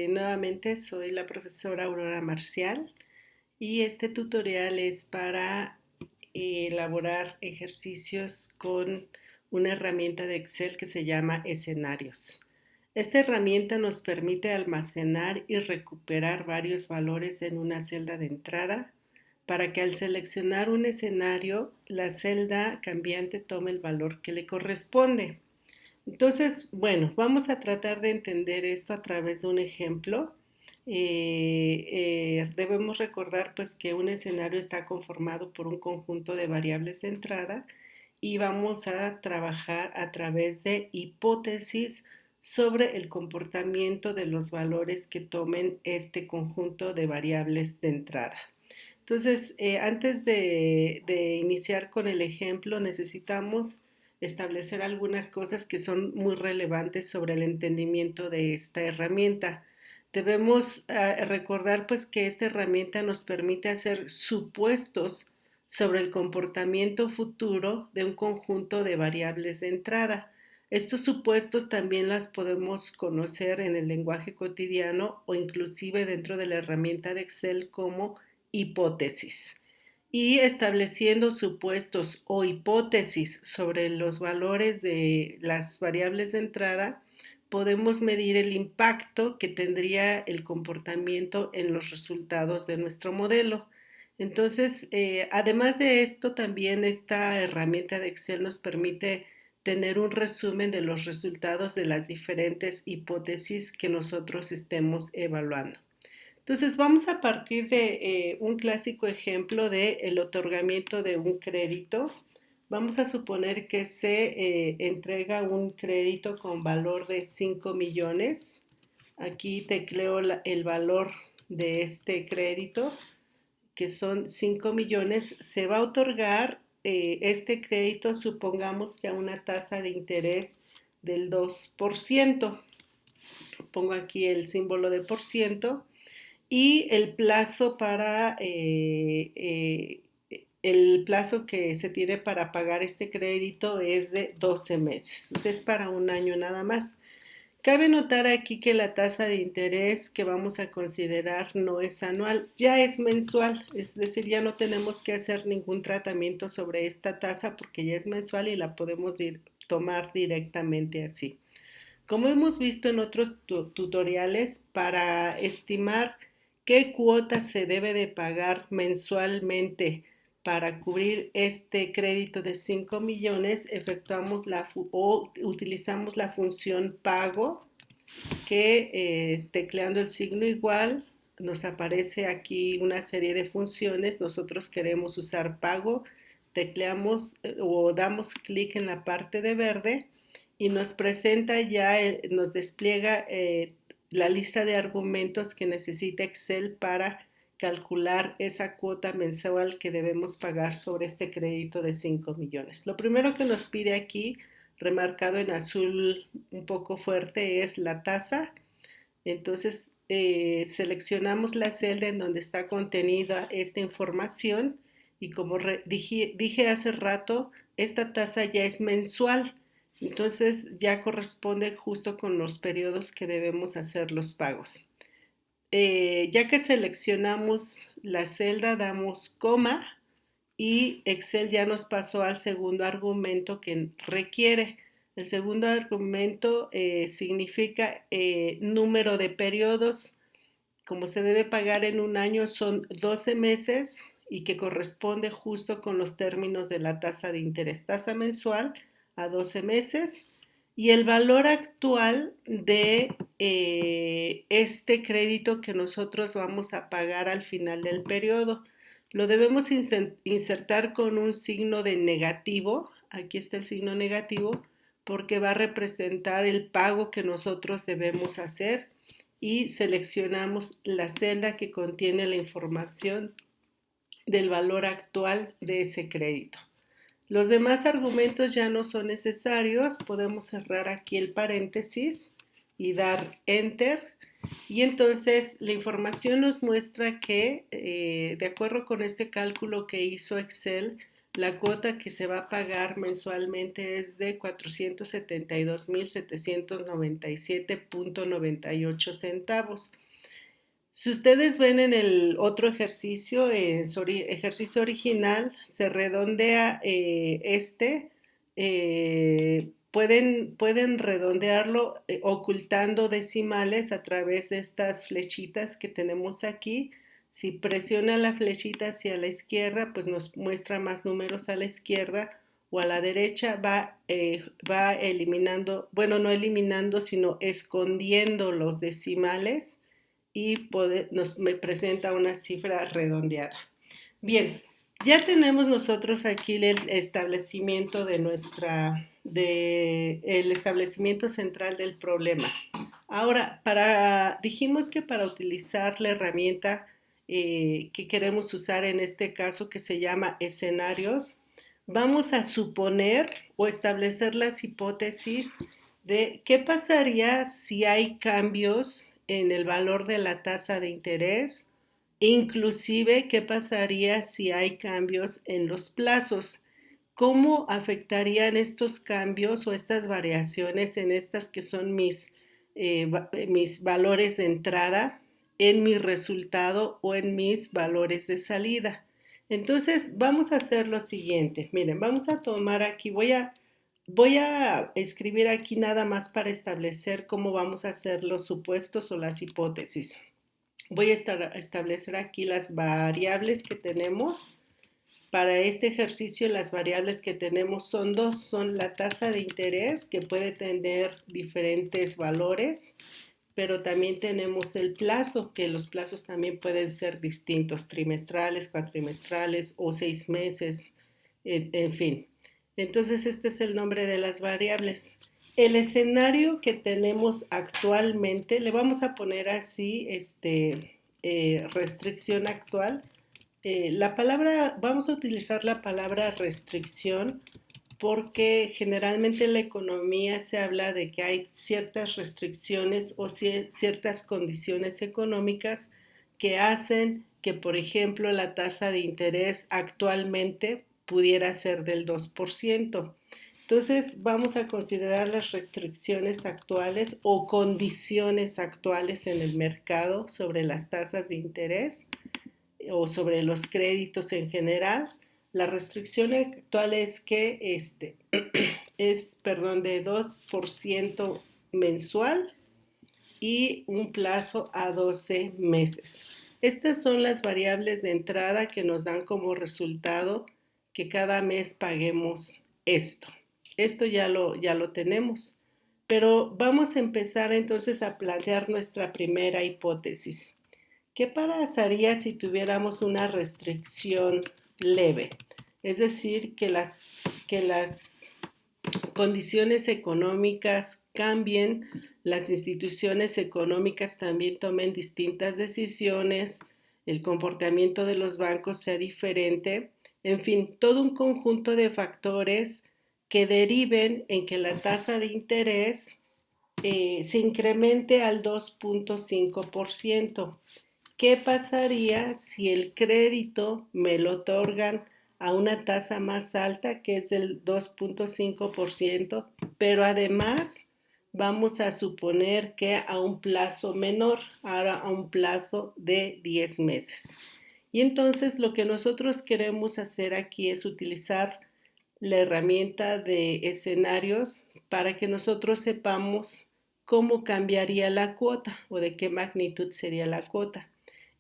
Nuevamente soy la profesora Aurora Marcial y este tutorial es para elaborar ejercicios con una herramienta de Excel que se llama escenarios. Esta herramienta nos permite almacenar y recuperar varios valores en una celda de entrada para que al seleccionar un escenario, la celda cambiante tome el valor que le corresponde. Entonces, bueno, vamos a tratar de entender esto a través de un ejemplo. Debemos recordar pues que un escenario está conformado por un conjunto de variables de entrada y vamos a trabajar a través de hipótesis sobre el comportamiento de los valores que tomen este conjunto de variables de entrada. Entonces, antes de iniciar con el ejemplo, necesitamos establecer algunas cosas que son muy relevantes sobre el entendimiento de esta herramienta. Debemos recordar pues que esta herramienta nos permite hacer supuestos sobre el comportamiento futuro de un conjunto de variables de entrada. Estos supuestos también las podemos conocer en el lenguaje cotidiano o inclusive dentro de la herramienta de Excel como hipótesis. Y estableciendo supuestos o hipótesis sobre los valores de las variables de entrada, podemos medir el impacto que tendría el comportamiento en los resultados de nuestro modelo. Entonces, además de esto, también esta herramienta de Excel nos permite tener un resumen de los resultados de las diferentes hipótesis que nosotros estemos evaluando. Entonces vamos a partir de un clásico ejemplo de el otorgamiento de un crédito. Vamos a suponer que se entrega un crédito con valor de 5 millones. Aquí tecleo el valor de este crédito, que son 5 millones. Se va a otorgar este crédito, supongamos que a una tasa de interés del 2%. Pongo aquí el símbolo de por ciento y el plazo el plazo que se tiene para pagar este crédito es de 12 meses, o sea, es para un año nada más. Cabe notar aquí que la tasa de interés que vamos a considerar no es anual, ya es mensual, es decir, ya no tenemos que hacer ningún tratamiento sobre esta tasa porque ya es mensual y la podemos tomar directamente así. Como hemos visto en otros tutoriales, para estimar qué cuota se debe de pagar mensualmente para cubrir este crédito de 5 millones, efectuamos o utilizamos la función pago que tecleando el signo igual nos aparece aquí una serie de funciones. Nosotros queremos usar pago, tecleamos o damos clic en la parte de verde y nos presenta ya, nos despliega la lista de argumentos que necesita Excel para calcular esa cuota mensual que debemos pagar sobre este crédito de 5 millones. Lo primero que nos pide aquí, remarcado en azul un poco fuerte, es la tasa. Entonces seleccionamos la celda en donde está contenida esta información y como dije hace rato, esta tasa ya es mensual, entonces ya corresponde justo con los periodos que debemos hacer los pagos. Ya que seleccionamos la celda, damos coma y Excel ya nos pasó al segundo argumento que requiere. El segundo argumento significa número de periodos. Como se debe pagar en un año, son 12 meses y que corresponde justo con los términos de la tasa de interés, tasa mensual a 12 meses. Y el valor actual de este crédito que nosotros vamos a pagar al final del periodo. Lo debemos insertar con un signo de negativo. Aquí está el signo negativo porque va a representar el pago que nosotros debemos hacer y seleccionamos la celda que contiene la información del valor actual de ese crédito. Los demás argumentos ya no son necesarios, podemos cerrar aquí el paréntesis y dar Enter. Y entonces la información nos muestra que, de acuerdo con este cálculo que hizo Excel, La cuota que se va a pagar mensualmente es de 472,797.98 centavos. Si ustedes ven en el otro ejercicio, en su ejercicio original, se redondea pueden redondearlo ocultando decimales a través de estas flechitas que tenemos aquí. Si presiona la flechita hacia la izquierda, pues nos muestra más números a la izquierda, o a la derecha va eliminando, bueno, no eliminando, sino escondiendo los decimales, y me presenta una cifra redondeada. Bien, ya tenemos nosotros aquí el establecimiento el establecimiento central del problema. Ahora, dijimos que para utilizar la herramienta que queremos usar en este caso, que se llama escenarios, vamos a suponer o establecer las hipótesis de qué pasaría si hay cambios en el valor de la tasa de interés, inclusive qué pasaría si hay cambios en los plazos. ¿Cómo afectarían estos cambios o estas variaciones en estas que son mis valores de entrada, en mi resultado o en mis valores de salida? Entonces, vamos a hacer lo siguiente. Miren, vamos a tomar aquí, voy a escribir aquí nada más para establecer cómo vamos a hacer los supuestos o las hipótesis. Voy a establecer aquí las variables que tenemos. Para este ejercicio, las variables que tenemos son dos. Son la tasa de interés, que puede tener diferentes valores, pero también tenemos el plazo, que los plazos también pueden ser distintos, trimestrales, cuatrimestrales o 6 meses, en fin. Entonces, este es el nombre de las variables. El escenario que tenemos actualmente, le vamos a poner así, restricción actual. Vamos a utilizar la palabra restricción porque generalmente en la economía se habla de que hay ciertas restricciones o ciertas condiciones económicas que hacen que, por ejemplo, la tasa de interés actualmente pudiera ser del 2%. Entonces, vamos a considerar las restricciones actuales o condiciones actuales en el mercado sobre las tasas de interés o sobre los créditos en general. La restricción actual es que de 2% mensual y un plazo a 12 meses. Estas son las variables de entrada que nos dan como resultado que cada mes paguemos esto. Esto ya lo tenemos, pero vamos a empezar entonces a plantear nuestra primera hipótesis. ¿Qué pasaría si tuviéramos una restricción leve? Es decir, que las condiciones económicas cambien, las instituciones económicas también tomen distintas decisiones, el comportamiento de los bancos sea diferente, en fin, todo un conjunto de factores que deriven en que la tasa de interés se incremente al 2.5%. ¿Qué pasaría si el crédito me lo otorgan a una tasa más alta, que es el 2.5%, pero además vamos a suponer que a un plazo menor, ahora a un plazo de 10 meses? Y entonces lo que nosotros queremos hacer aquí es utilizar la herramienta de escenarios para que nosotros sepamos cómo cambiaría la cuota o de qué magnitud sería la cuota.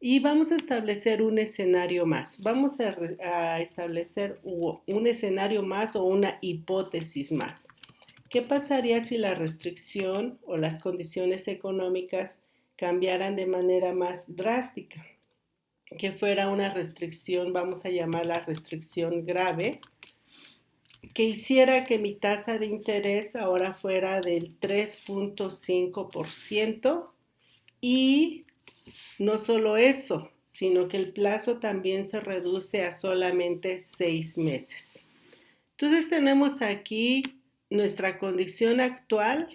Y vamos a establecer un escenario más. Vamos a establecer un escenario más o una hipótesis más. ¿Qué pasaría si la restricción o las condiciones económicas cambiaran de manera más drástica? Que fuera una restricción, vamos a llamarla restricción grave, que hiciera que mi tasa de interés ahora fuera del 3.5%, y no solo eso, sino que el plazo también se reduce a solamente 6 meses. Entonces tenemos aquí nuestra condición actual,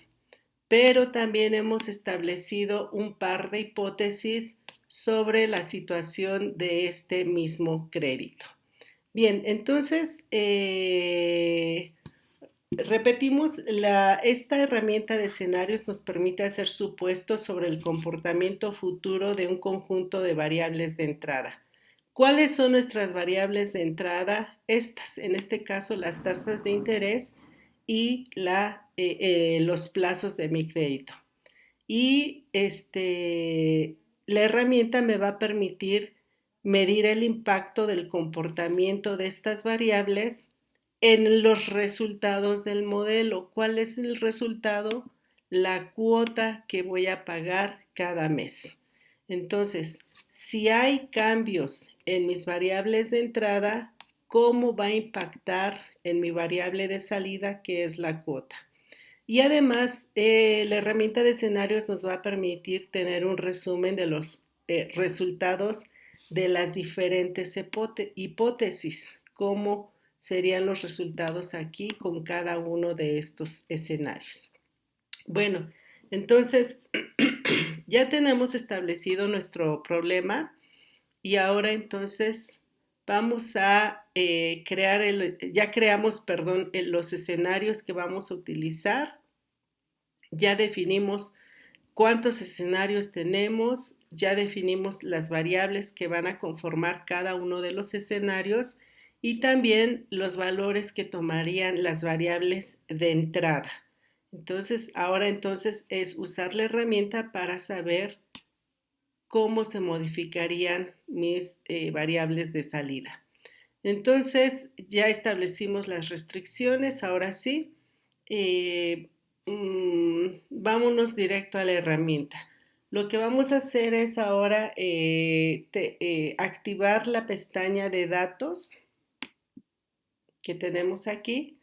pero también hemos establecido un par de hipótesis sobre la situación de este mismo crédito. Bien, entonces repetimos, esta herramienta de escenarios nos permite hacer supuestos sobre el comportamiento futuro de un conjunto de variables de entrada. ¿Cuáles son nuestras variables de entrada? Estas, en este caso, las tasas de interés y los plazos de mi crédito. Y la herramienta me va a permitir medir el impacto del comportamiento de estas variables en los resultados del modelo. ¿Cuál es el resultado? La cuota que voy a pagar cada mes. Entonces, si hay cambios en mis variables de entrada, ¿cómo va a impactar en mi variable de salida, que es la cuota? Y además, la herramienta de escenarios nos va a permitir tener un resumen de los resultados de las diferentes hipótesis, cómo serían los resultados aquí con cada uno de estos escenarios. Bueno, entonces ya tenemos establecido nuestro problema y ahora entonces vamos a ya creamos, perdón, los escenarios que vamos a utilizar. Ya definimos cuántos escenarios tenemos, ya definimos las variables que van a conformar cada uno de los escenarios y también los valores que tomarían las variables de entrada. Entonces, ahora entonces es usar la herramienta para saber cómo se modificarían mis variables de salida. Entonces, ya establecimos las restricciones, ahora sí, vámonos directo a la herramienta. Lo que vamos a hacer es ahora activar la pestaña de datos que tenemos aquí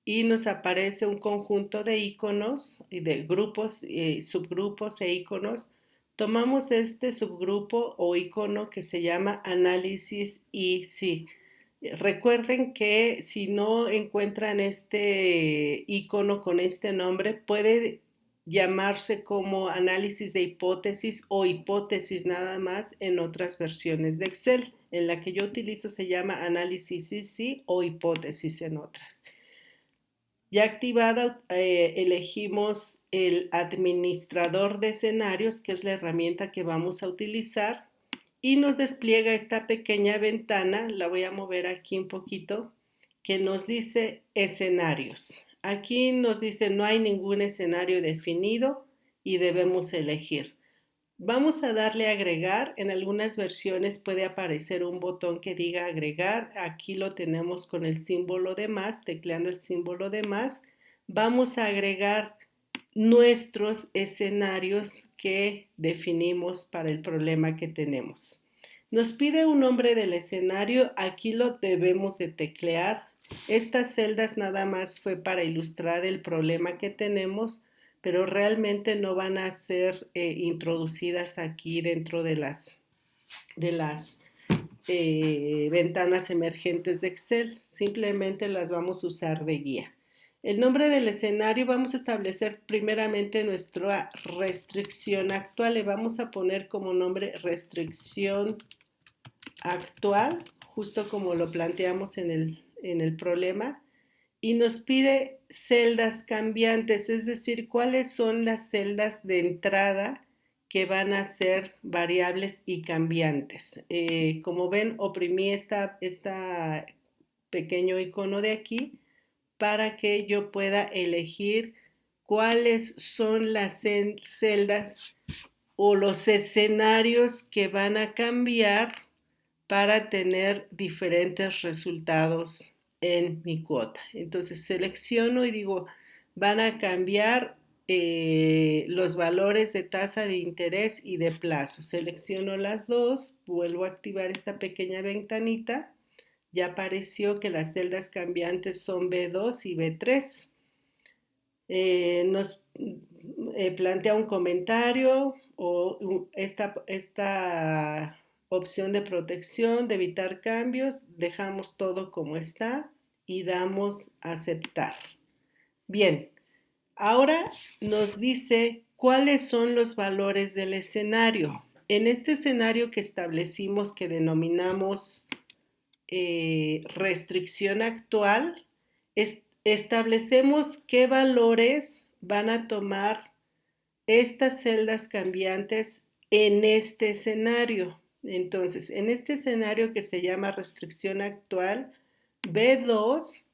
y nos aparece un conjunto de iconos y de grupos, subgrupos e iconos. Tomamos este subgrupo o icono que se llama análisis IC. Recuerden que si no encuentran este icono con este nombre, puede llamarse como análisis de hipótesis o hipótesis nada más en otras versiones de Excel. En la que yo utilizo se llama análisis IC o hipótesis en otras. Ya activada, elegimos el administrador de escenarios, que es la herramienta que vamos a utilizar, y nos despliega esta pequeña ventana, la voy a mover aquí un poquito, que nos dice escenarios. Aquí nos dice no hay ningún escenario definido y debemos elegir. Vamos a darle a agregar. En algunas versiones puede aparecer un botón que diga agregar. Aquí lo tenemos con el símbolo de más, tecleando el símbolo de más. Vamos a agregar nuestros escenarios que definimos para el problema que tenemos. Nos pide un nombre del escenario. Aquí lo debemos de teclear. Estas celdas nada más fue para ilustrar el problema que tenemos, pero realmente no van a ser introducidas aquí dentro de las ventanas emergentes de Excel. Simplemente las vamos a usar de guía. El nombre del escenario, vamos a establecer primeramente nuestra restricción actual. Le vamos a poner como nombre restricción actual, justo como lo planteamos en el problema. Y nos pide celdas cambiantes, es decir, cuáles son las celdas de entrada que van a ser variables y cambiantes. Como ven, oprimí esta pequeño icono de aquí para que yo pueda elegir cuáles son las celdas o los escenarios que van a cambiar para tener diferentes resultados en mi cuota. Entonces selecciono y digo, van a cambiar los valores de tasa de interés y de plazo. Selecciono las dos, vuelvo a activar esta pequeña ventanita. Ya apareció que las celdas cambiantes son B2 y B3. Nos plantea un comentario o esta opción de protección, de evitar cambios, dejamos todo como está y damos a aceptar. Bien, ahora nos dice cuáles son los valores del escenario. En este escenario que establecimos, que denominamos restricción actual, establecemos qué valores van a tomar estas celdas cambiantes en este escenario. Entonces, en este escenario que se llama restricción actual, B2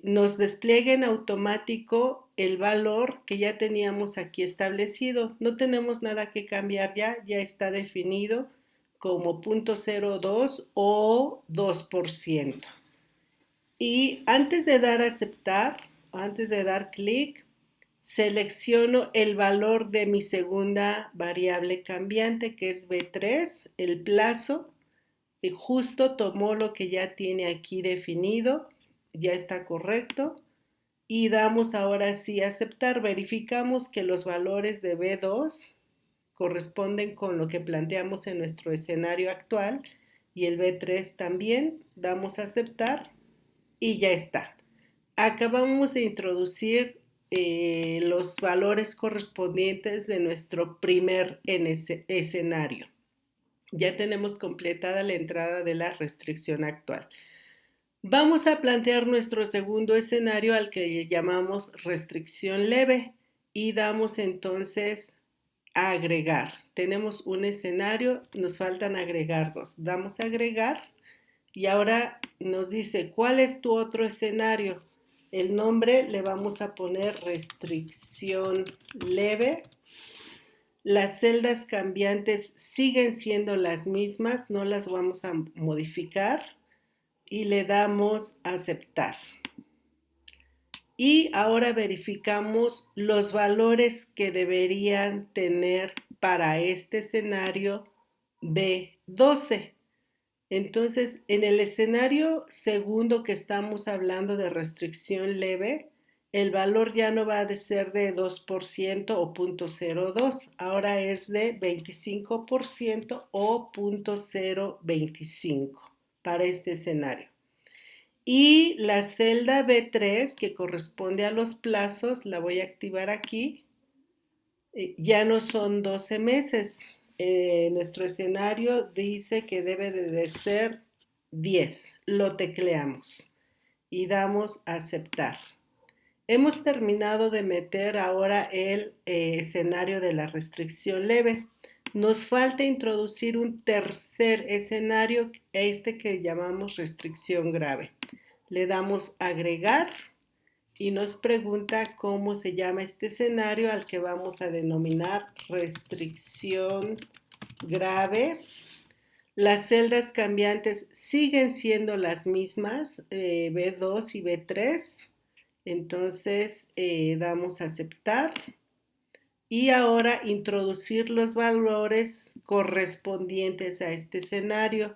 nos despliega en automático el valor que ya teníamos aquí establecido. No tenemos nada que cambiar ya está definido como 0.02 o 2%. Y antes de dar a aceptar, antes de dar clic, selecciono el valor de mi segunda variable cambiante, que es B3, el plazo, y justo tomó lo que ya tiene aquí definido, ya está correcto, y damos ahora sí a aceptar. Verificamos que los valores de B2 corresponden con lo que planteamos en nuestro escenario actual, y el B3 también, damos a aceptar, y ya está. Acabamos de introducir los valores correspondientes de nuestro primer escenario. Ya tenemos completada la entrada de la restricción actual. Vamos a plantear nuestro segundo escenario al que llamamos restricción leve y damos entonces a agregar. Tenemos un escenario, nos faltan agregar dos. Damos a agregar y ahora nos dice, ¿cuál es tu otro escenario? El nombre le vamos a poner restricción leve. Las celdas cambiantes siguen siendo las mismas, no las vamos a modificar y le damos a aceptar. Y ahora verificamos los valores que deberían tener para este escenario B12. Entonces, en el escenario segundo que estamos hablando de restricción leve, el valor ya no va a ser de 2% o 0.02, ahora es de 25% o 0.025 para este escenario. Y la celda B3, que corresponde a los plazos, la voy a activar aquí, ya no son 12 meses. Nuestro escenario dice que debe de ser 10. Lo tecleamos y damos a aceptar. Hemos terminado de meter ahora el escenario de la restricción leve. Nos falta introducir un tercer escenario, este que llamamos restricción grave. Le damos a agregar y nos pregunta cómo se llama este escenario al que vamos a denominar restricción grave. Las celdas cambiantes siguen siendo las mismas, B2 y B3. Entonces damos a aceptar y ahora introducir los valores correspondientes a este escenario.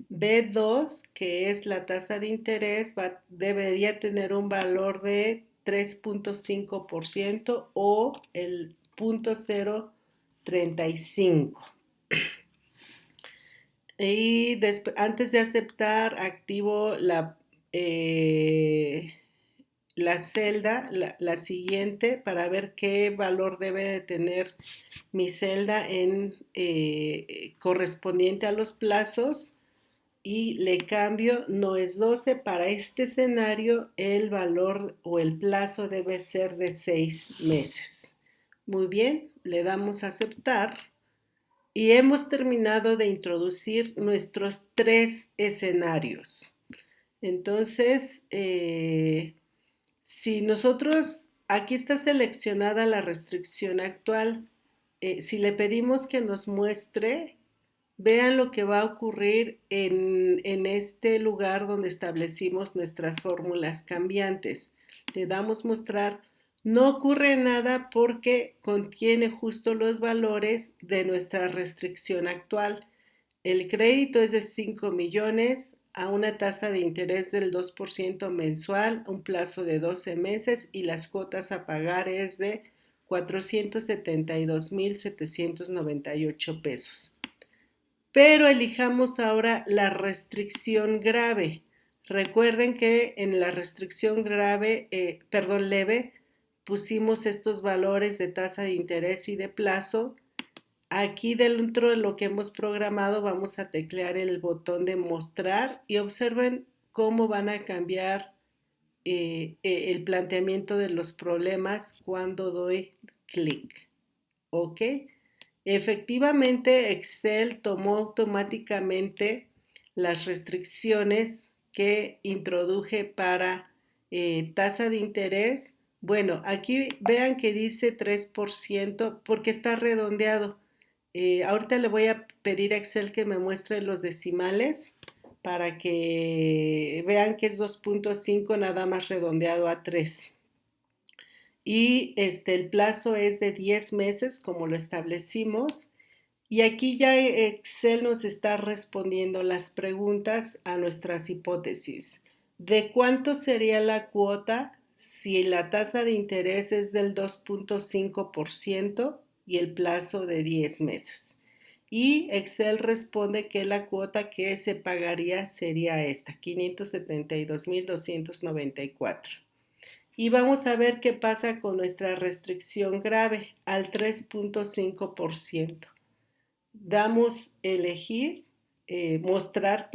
B2, que es la tasa de interés, debería tener un valor de 3.5% o el 0.035. Y antes de aceptar, activo la celda, la siguiente, para ver qué valor debe de tener mi celda correspondiente a los plazos. Y le cambio, no es 12, para este escenario el valor o el plazo debe ser de 6 meses. Muy bien, le damos a aceptar y hemos terminado de introducir nuestros 3 escenarios. Entonces, si nosotros, aquí está seleccionada la restricción actual, si le pedimos que nos muestre, vean lo que va a ocurrir en este lugar donde establecimos nuestras fórmulas cambiantes. Le damos mostrar, no ocurre nada porque contiene justo los valores de nuestra restricción actual. El crédito es de 5 millones a una tasa de interés del 2% mensual, un plazo de 12 meses y las cuotas a pagar es de 472,798 pesos. Pero elijamos ahora la restricción grave. Recuerden que en la restricción leve, pusimos estos valores de tasa de interés y de plazo Aquí dentro de lo que hemos programado vamos a teclear el botón de mostrar y observen cómo van a cambiar el planteamiento de los problemas cuando doy clic. ¿Ok? Efectivamente, Excel tomó automáticamente las restricciones que introduje para tasa de interés. Bueno, aquí vean que dice 3% porque está redondeado. Ahorita le voy a pedir a Excel que me muestre los decimales para que vean que es 2.5 nada más redondeado a 3. Y el plazo es de 10 meses como lo establecimos. Y aquí ya Excel nos está respondiendo las preguntas a nuestras hipótesis. ¿De cuánto sería la cuota si la tasa de interés es del 2.5% y el plazo de 10 meses? Y Excel responde que la cuota que se pagaría sería esta, 572.294. Y vamos a ver qué pasa con nuestra restricción grave al 3.5%. Damos elegir, mostrar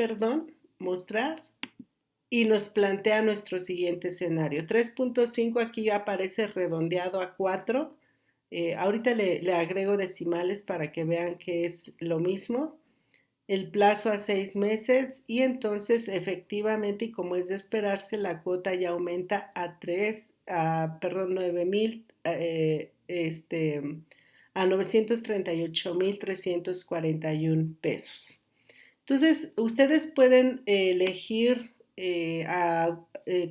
y nos plantea nuestro siguiente escenario. 3.5 aquí ya aparece redondeado a 4. Ahorita le agrego decimales para que vean que es lo mismo. El plazo a 6 meses y entonces efectivamente, y como es de esperarse, la cuota ya aumenta a 9,000, a 938,341 pesos. Entonces, ustedes pueden elegir a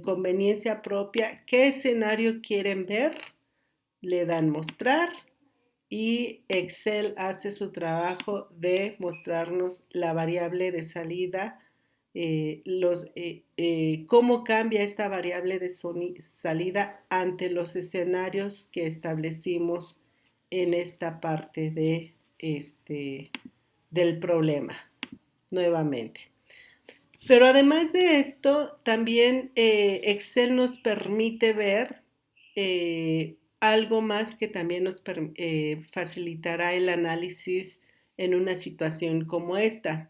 conveniencia propia qué escenario quieren ver, le dan mostrar y Excel hace su trabajo de mostrarnos la variable de salida, cómo cambia esta variable de salida ante los escenarios que establecimos en esta parte del problema, nuevamente. Pero además de esto, también Excel nos permite ver algo más que también nos facilitará el análisis en una situación como esta.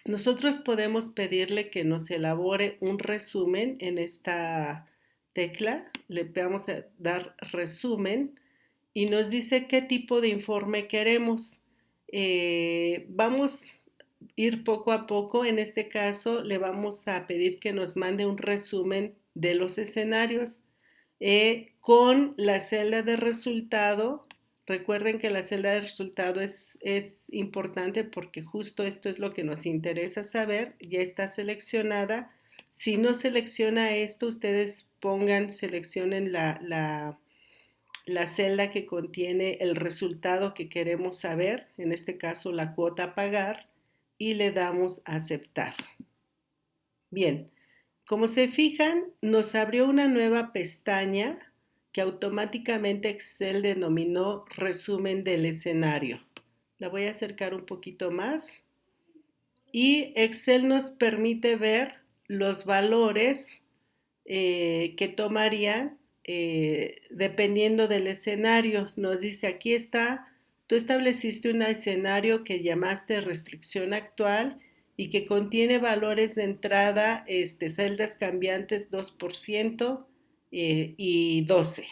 Nosotros podemos pedirle que nos elabore un resumen en esta tecla. Le vamos a dar resumen y nos dice qué tipo de informe queremos. Vamos a ir poco a poco. En este caso, le vamos a pedir que nos mande un resumen de los escenarios con la celda de resultado. Recuerden que la celda de resultado es importante porque justo esto es lo que nos interesa saber. Ya está seleccionada. Si no selecciona esto, ustedes seleccionen la celda que contiene el resultado que queremos saber, en este caso la cuota a pagar, y le damos a aceptar. Bien, como se fijan, nos abrió una nueva pestaña que automáticamente Excel denominó resumen del escenario. La voy a acercar un poquito más. Y Excel nos permite ver los valores que tomarían dependiendo del escenario. Nos dice, aquí está, tú estableciste un escenario que llamaste restricción actual y que contiene valores de entrada, celdas cambiantes 2% y 12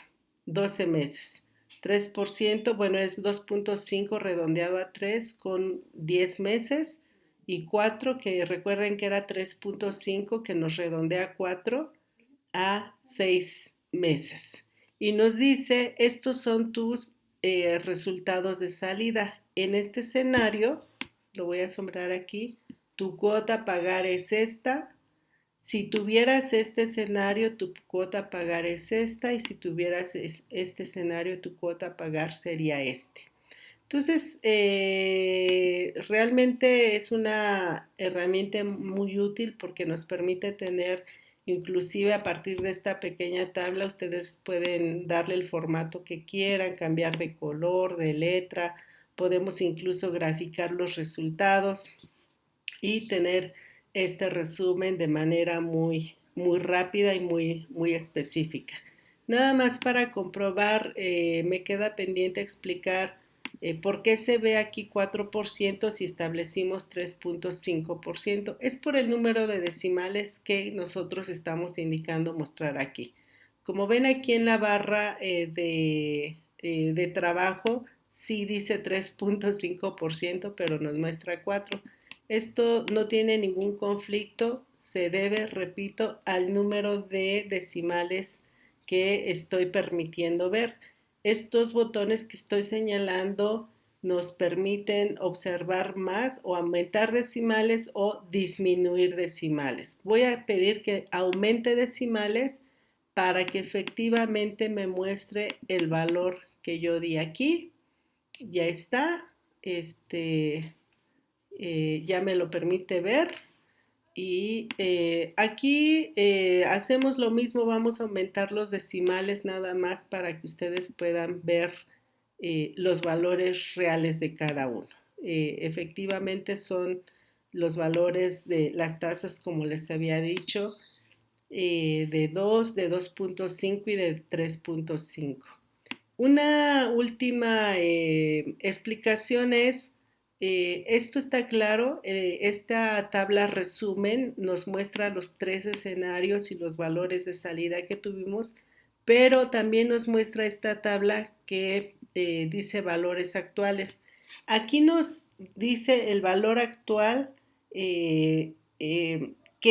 meses. 3%, bueno, es 2.5 redondeado a 3 con 10 meses y 4, que recuerden que era 3.5 que nos redondea a 4 a 6 meses. Y nos dice, estos son tus resultados de salida. En este escenario, lo voy a sombrar aquí, tu cuota a pagar es esta. Si tuvieras este escenario, tu cuota a pagar es esta. Y si tuvieras este escenario, tu cuota a pagar sería este. Entonces, realmente es una herramienta muy útil porque nos permite tener, inclusive a partir de esta pequeña tabla, ustedes pueden darle el formato que quieran, cambiar de color, de letra, podemos incluso graficar los resultados y tener este resumen de manera muy, muy rápida y muy específica. Nada más para comprobar, me queda pendiente explicar ¿Por qué se ve aquí 4% si establecimos 3.5%? Es por el número de decimales que nosotros estamos indicando mostrar aquí. Como ven aquí en la barra de trabajo, sí dice 3.5%, pero nos muestra 4%. Esto no tiene ningún conflicto, se debe, repito, al número de decimales que estoy permitiendo ver. Estos botones que estoy señalando nos permiten observar más o aumentar decimales o disminuir decimales. Voy a pedir que aumente decimales para que efectivamente me muestre el valor que yo di aquí. Ya está. Ya me lo permite ver. Y aquí hacemos lo mismo, vamos a aumentar los decimales nada más para que ustedes puedan ver los valores reales de cada uno. Efectivamente son los valores de las tasas, como les había dicho, de 2, de 2.5 y de 3.5. Una última explicación es, esto está claro, esta tabla resumen nos muestra los tres escenarios y los valores de salida que tuvimos, pero también nos muestra esta tabla que dice valores actuales. Aquí nos dice el valor actual que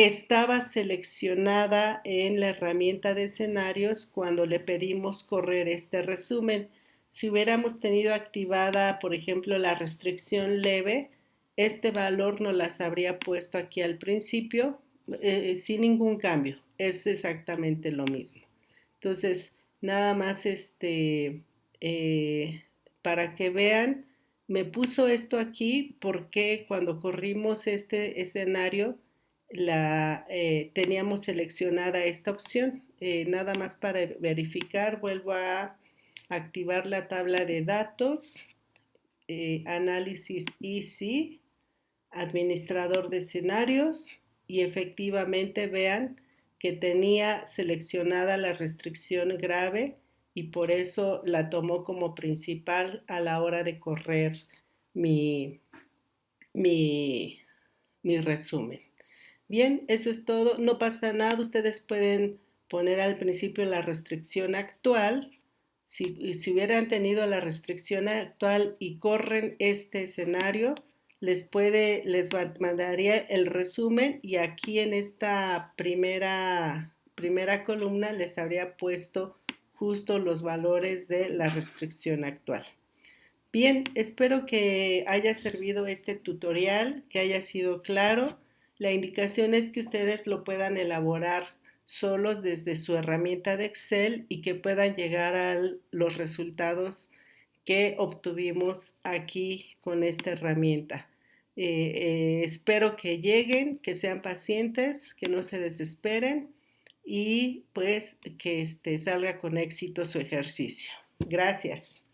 estaba seleccionada en la herramienta de escenarios cuando le pedimos correr este resumen. Si hubiéramos tenido activada, por ejemplo, la restricción leve, este valor nos las habría puesto aquí al principio sin ningún cambio. Es exactamente lo mismo. Entonces, nada más para que vean, me puso esto aquí porque cuando corrimos este escenario, teníamos seleccionada esta opción. Nada más para verificar, vuelvo a activar la tabla de datos, análisis easy, administrador de escenarios y efectivamente vean que tenía seleccionada la restricción grave y por eso la tomó como principal a la hora de correr mi, mi, mi resumen. Bien, eso es todo. No pasa nada. Ustedes pueden poner al principio la restricción actual. Si hubieran tenido la restricción actual y corren este escenario, les mandaría el resumen y aquí en esta primera columna les habría puesto justo los valores de la restricción actual. Bien, espero que haya servido este tutorial, que haya sido claro. La indicación es que ustedes lo puedan elaborar solos desde su herramienta de Excel y que puedan llegar a los resultados que obtuvimos aquí con esta herramienta. Espero que lleguen, que sean pacientes, que no se desesperen y pues que salga con éxito su ejercicio. Gracias.